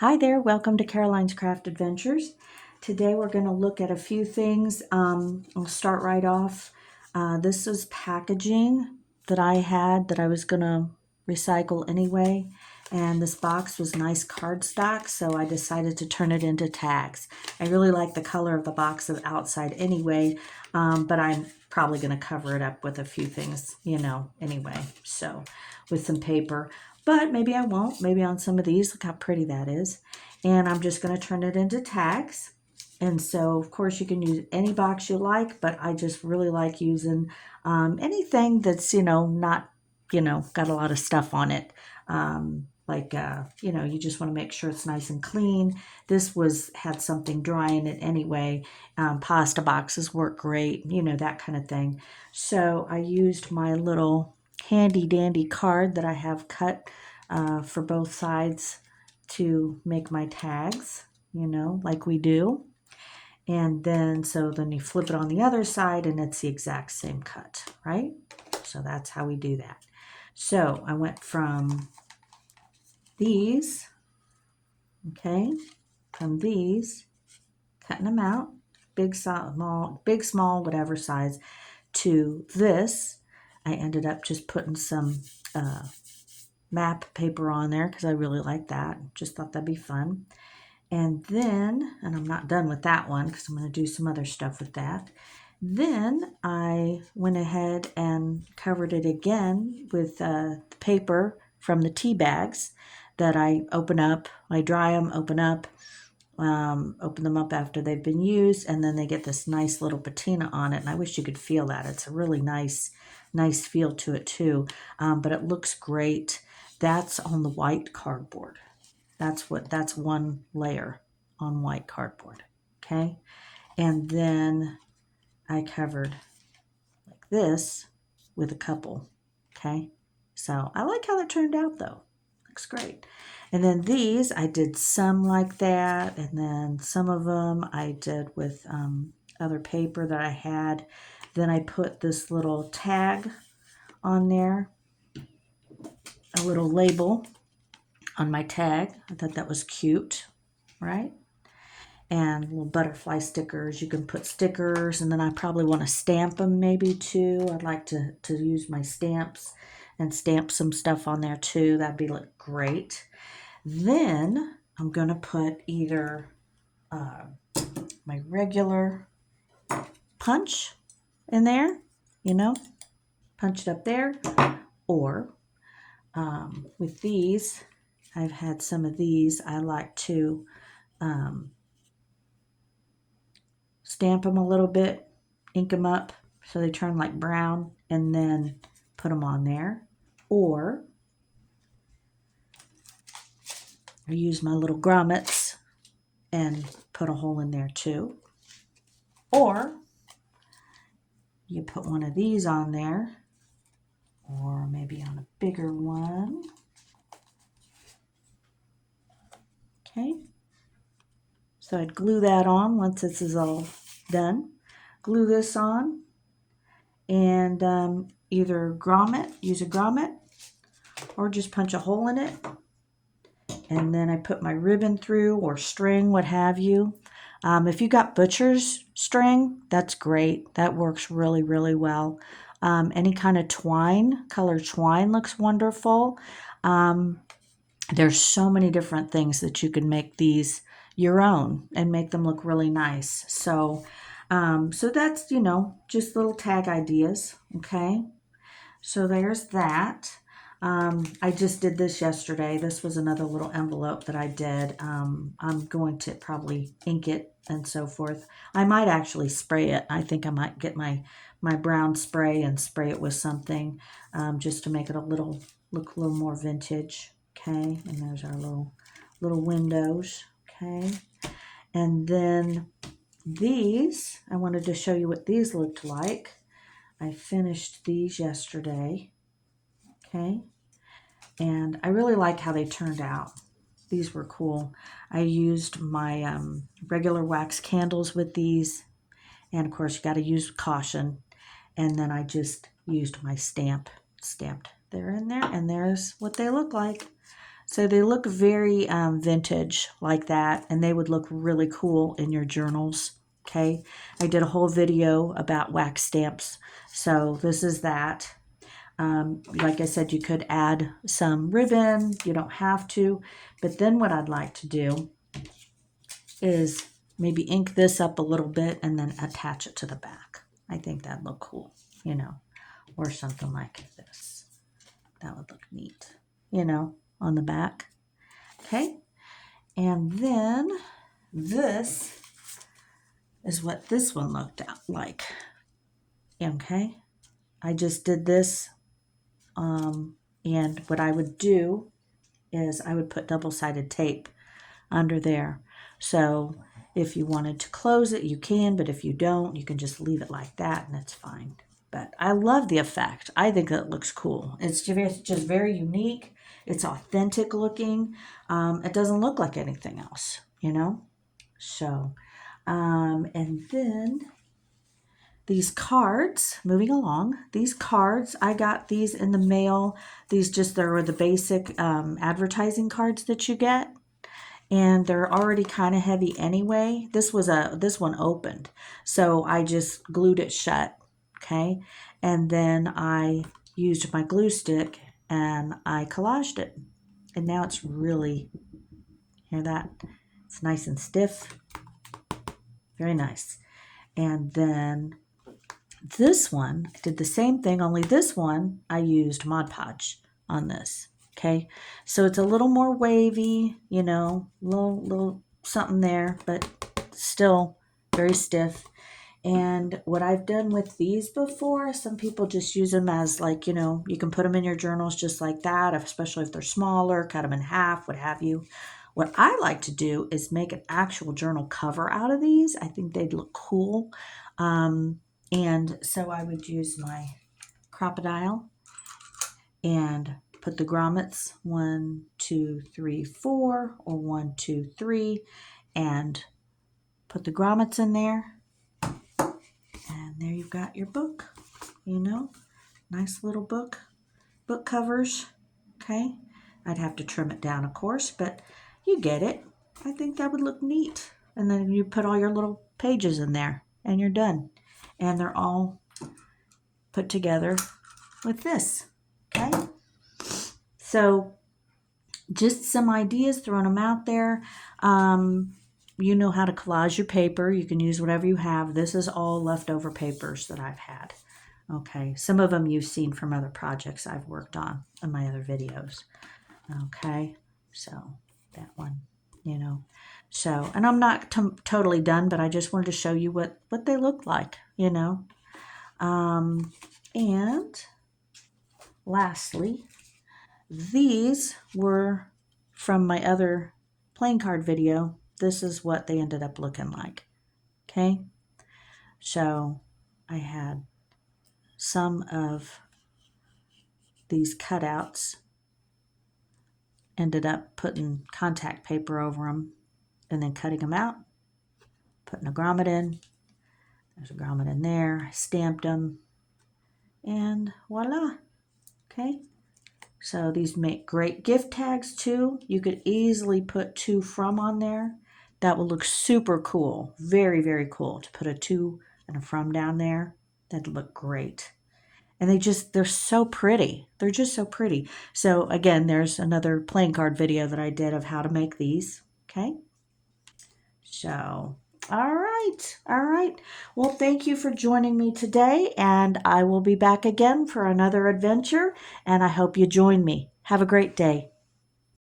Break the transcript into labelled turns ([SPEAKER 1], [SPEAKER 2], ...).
[SPEAKER 1] Hi there, welcome to Caroline's Craft Adventures. Today we're going to look at a few things. I'll start right off. This is packaging that I had that I was going to recycle anyway. And this box was nice cardstock, so I decided to turn it into tags. I really like the color of the box of outside anyway, but I'm probably going to cover it up with a few things, anyway. So with some paper. But maybe I won't. Maybe on some of these. Look how pretty that is. And I'm just going to turn it into tags. And so, of course, you can use any box you like, but I just really like using anything that's, not, got a lot of stuff on it. You just want to make sure it's nice and clean. This had something dry in it anyway. Pasta boxes work great, that kind of thing. So I used my little handy dandy card that I have cut for both sides to make my tags, like we do. And then you flip it on the other side and it's the exact same cut, right? So that's how we do that. So I went from these, from these, cutting them out, big, small, whatever size, to this. I ended up just putting some map paper on there because I really like that. Just thought that'd be fun. And then, and I'm not done with that one because I'm going to do some other stuff with that. Then I went ahead and covered it again with the paper from the tea bags that I open up. I dry them, open them up after they've been used, and then they get this nice little patina on it. And I wish you could feel that. It's a really nice feel to it too. But it looks great. That's on the white cardboard. That's one layer on white cardboard. Okay. And then I covered like this with a couple. Okay. So I like how that turned out though. Looks great. And then these, I did some like that. And then some of them I did with other paper that I had. Then I put this little tag on there, a little label on my tag. I thought that was cute, right? And little butterfly stickers. You can put stickers, and then I probably want to stamp them maybe too. I'd like to use my stamps and stamp some stuff on there too. That'd look great. Then I'm going to put either my regular punch in there, punch it up there, or with these, I've had some of these. I like to stamp them a little bit, ink them up so they turn like brown, and then put them on there. Or I use my little grommets and put a hole in there too. Or you put one of these on there, or maybe on a bigger one. Okay. So I'd glue that on once this is all done. Glue this on and either use a grommet, or just punch a hole in it. And then I put my ribbon through, or string, what have you. If you got butcher's string, that's great. That works really, really well. Any kind of twine, colored twine looks wonderful. There's so many different things that you can make these your own and make them look really nice. So that's, just little tag ideas. Okay. So there's that. I just did this yesterday. This was another little envelope that I did. I'm going to probably ink it and so forth. I might actually spray it. I think I might get my brown spray and spray it with something just to make it look a little more vintage. Okay, and there's our little windows. Okay, and then these, I wanted to show you what these looked like. I finished these yesterday. Okay, and I really like how they turned out. These were cool. I used my regular wax candles with these, and of course you got to use caution. And then I just used my stamped. They're in there, and there's what they look like. So they look very vintage like that, and they would look really cool in your journals. Okay, I did a whole video about wax stamps. So this is that. Like I said, you could add some ribbon. You don't have to. But then what I'd like to do is maybe ink this up a little bit and then attach it to the back. I think that'd look cool, you know, or something like this. That would look neat, you know, on the back. Okay. And then this is what this one looked like. Okay. I just did this. And what I would do is I would put double-sided tape under there. So if you wanted to close it, you can, but if you don't, you can just leave it like that and it's fine. But I love the effect. I think it looks cool. It's just very unique. It's authentic looking. It doesn't look like anything else, you know? So, and then these cards, moving along, these cards, I got these in the mail. They're the basic advertising cards that you get. And they're already kind of heavy anyway. This one opened, so I just glued it shut, okay? And then I used my glue stick and I collaged it. And now it's really, hear that? It's nice and stiff. Very nice. And then this one, I did the same thing, only this one I used ModPodge on this. Okay, so it's a little more wavy, you know, little something there, but still very stiff. And what I've done with these before, some people just use them as like, you know, you can put them in your journals just like that, especially if they're smaller, cut them in half, what have you. What I like to do is make an actual journal cover out of these. I think they'd look cool. And so I would use my crocodile and put the grommets 1, 2, 3, 4, or 1, 2, 3, and put the grommets in there. And there you've got your book, you know, nice little book covers. Okay, I'd have to trim it down, of course, but you get it. I think that would look neat. And then you put all your little pages in there and you're done. And they're all put together with this. Okay, so just some ideas, throwing them out there. You know how to collage your paper. You can use whatever you have. This is all leftover papers that I've had. Okay, some of them you've seen from other projects I've worked on in my other videos. Okay, so that one, you know. So, and I'm not totally done, but I just wanted to show you what they look like, you know. And lastly, these were from my other playing card video. This is what they ended up looking like. Okay, so I had some of these cutouts, ended up putting contact paper over them and then cutting them out, putting a grommet in. There's a grommet in there. I stamped them and voila. Okay, so these make great gift tags too. You could easily put to from on there. That will look super cool. Very, very cool to put a to and a from down there. That'd look great. And they're so pretty. They're just so pretty. So again, there's another playing card video that I did of how to make these. Okay. So, all right. All right. Well, thank you for joining me today. And I will be back again for another adventure. And I hope you join me. Have a great day.